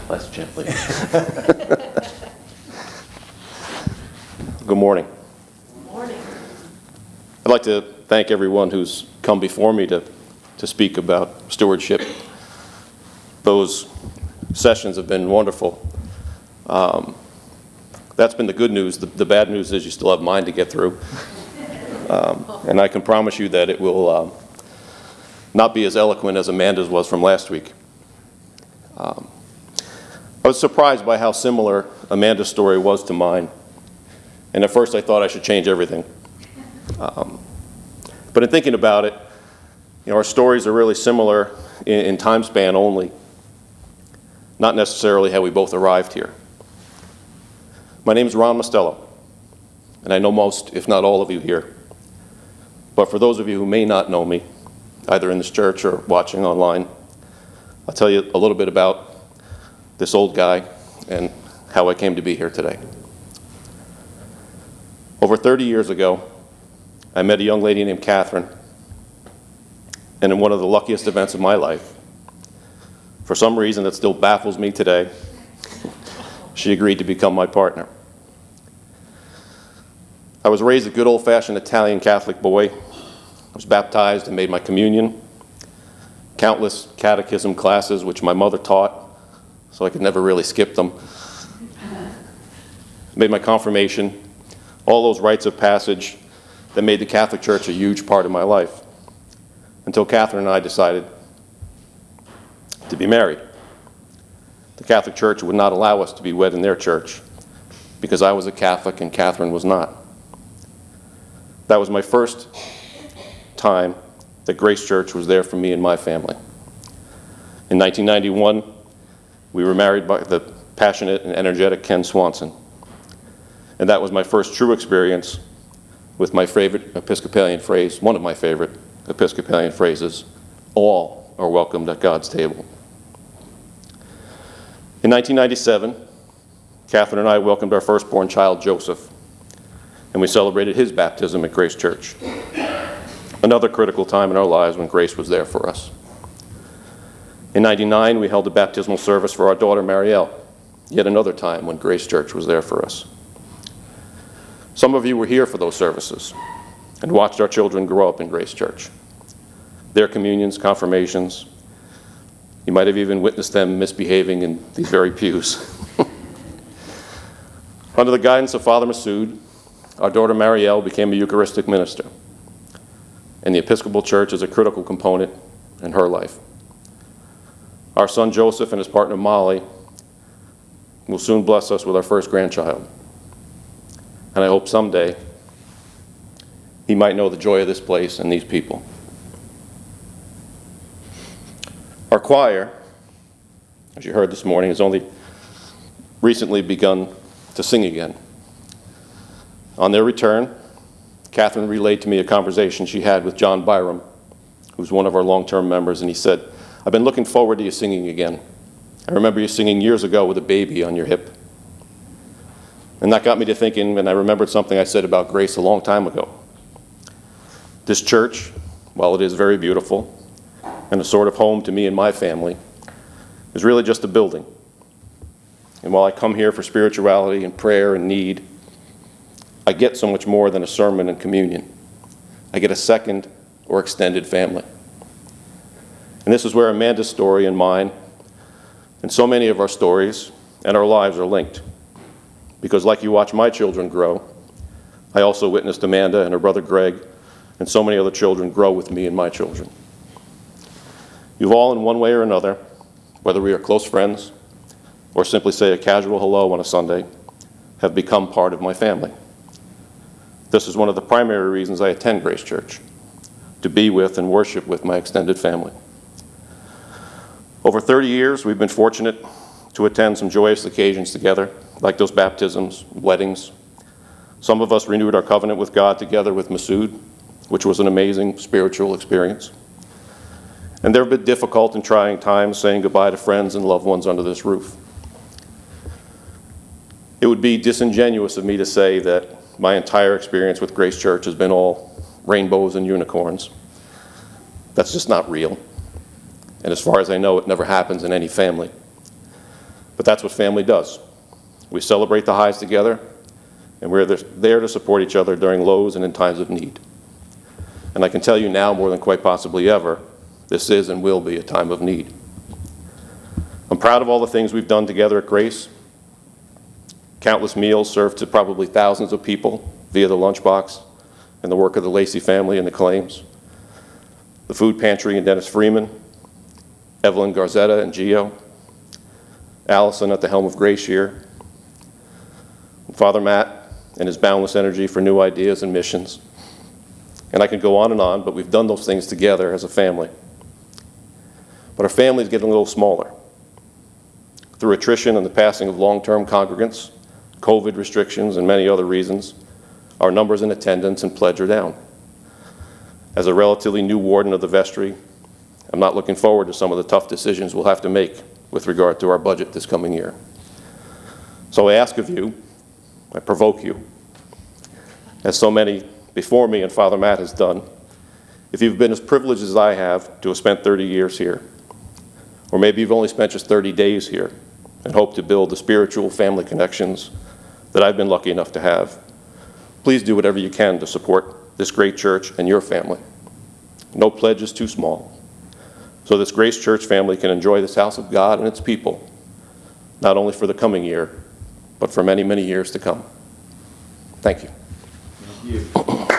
less gently. Good morning. Good morning. I'd like to thank everyone who's come before me to speak about stewardship. Those sessions have been wonderful. That's been the good news. The bad news is you still have mine to get through. And I can promise you that it will not be as eloquent as Amanda's was from last week. I was surprised by how similar Amanda's story was to mine. And at first I thought I should change everything. But in thinking about it, our stories are really similar in time span only, not necessarily how we both arrived here. My name is Ron Mustello, and I know most, if not all of you here. But for those of you who may not know me, either in this church or watching online, I'll tell you a little bit about this old guy and how I came to be here today. Over 30 years ago, I met a young lady named Catherine, and in one of the luckiest events of my life, for some reason that still baffles me today, she agreed to become my partner. I was raised a good old-fashioned Italian Catholic boy. I was baptized and made my communion, countless catechism classes which my mother taught, so I could never really skip them. Made my confirmation, all those rites of passage that made the Catholic Church a huge part of my life, until Catherine and I decided to be married. The Catholic Church would not allow us to be wed in their church because I was a Catholic and Catherine was not. That was my first time that Grace Church was there for me and my family. In 1991, we were married by the passionate and energetic Ken Swanson. And that was my first true experience with my favorite Episcopalian phrase, one of my favorite Episcopalian phrases, all are welcomed at God's table. In 1997, Catherine and I welcomed our firstborn child, Joseph, and we celebrated his baptism at Grace Church. Another critical time in our lives when Grace was there for us. In 1999, we held a baptismal service for our daughter, Marielle, yet another time when Grace Church was there for us. Some of you were here for those services and watched our children grow up in Grace Church. Their communions, confirmations, you might have even witnessed them misbehaving in these very pews. Under the guidance of Father Massoud, our daughter Marielle became a Eucharistic minister, and the Episcopal Church is a critical component in her life. Our son Joseph and his partner Molly will soon bless us with our first grandchild. And I hope someday he might know the joy of this place and these people. Our choir, as you heard this morning, has only recently begun to sing again. On their return, Catherine relayed to me a conversation she had with John Byram, who's one of our long-term members, and he said, "I've been looking forward to you singing again. I remember you singing years ago with a baby on your hip." And that got me to thinking, and I remembered something I said about Grace a long time ago. This church, while it is very beautiful and a sort of home to me and my family, is really just a building. And while I come here for spirituality and prayer and need, I get so much more than a sermon and communion. I get a second or extended family. And this is where Amanda's story and mine, and so many of our stories and our lives are linked. Because like you watch my children grow, I also witnessed Amanda and her brother Greg and so many other children grow with me and my children. You've all, in one way or another, whether we are close friends or simply say a casual hello on a Sunday, have become part of my family. This is one of the primary reasons I attend Grace Church, to be with and worship with my extended family. Over 30 years, we've been fortunate to attend some joyous occasions together, like those baptisms, weddings. Some of us renewed our covenant with God together with Massoud, which was an amazing spiritual experience. And there have been difficult and trying times saying goodbye to friends and loved ones under this roof. It would be disingenuous of me to say that my entire experience with Grace Church has been all rainbows and unicorns. That's just not real. And as far as I know, it never happens in any family. But that's what family does. We celebrate the highs together, and we're there to support each other during lows and in times of need. And I can tell you now, more than quite possibly ever, this is and will be a time of need. I'm proud of all the things we've done together at Grace. Countless meals served to probably thousands of people via the lunchbox and the work of the Lacey family and the Claims. The food pantry and Dennis Freeman, Evelyn Garzetta and Gio, Allison at the helm of Grace here, and Father Matt and his boundless energy for new ideas and missions. And I could go on, but we've done those things together as a family. But our family is getting a little smaller. Through attrition and the passing of long-term congregants, COVID restrictions, and many other reasons, our numbers in attendance and pledge are down. As a relatively new warden of the vestry, I'm not looking forward to some of the tough decisions we'll have to make with regard to our budget this coming year. So I ask of you, I provoke you, as so many before me and Father Matt has done, if you've been as privileged as I have to have spent 30 years here, or maybe you've only spent just 30 days here and hope to build the spiritual family connections that I've been lucky enough to have, please do whatever you can to support this great church and your family. No pledge is too small, so this Grace Church family can enjoy this house of God and its people, not only for the coming year, but for many, many years to come. Thank you. Thank you.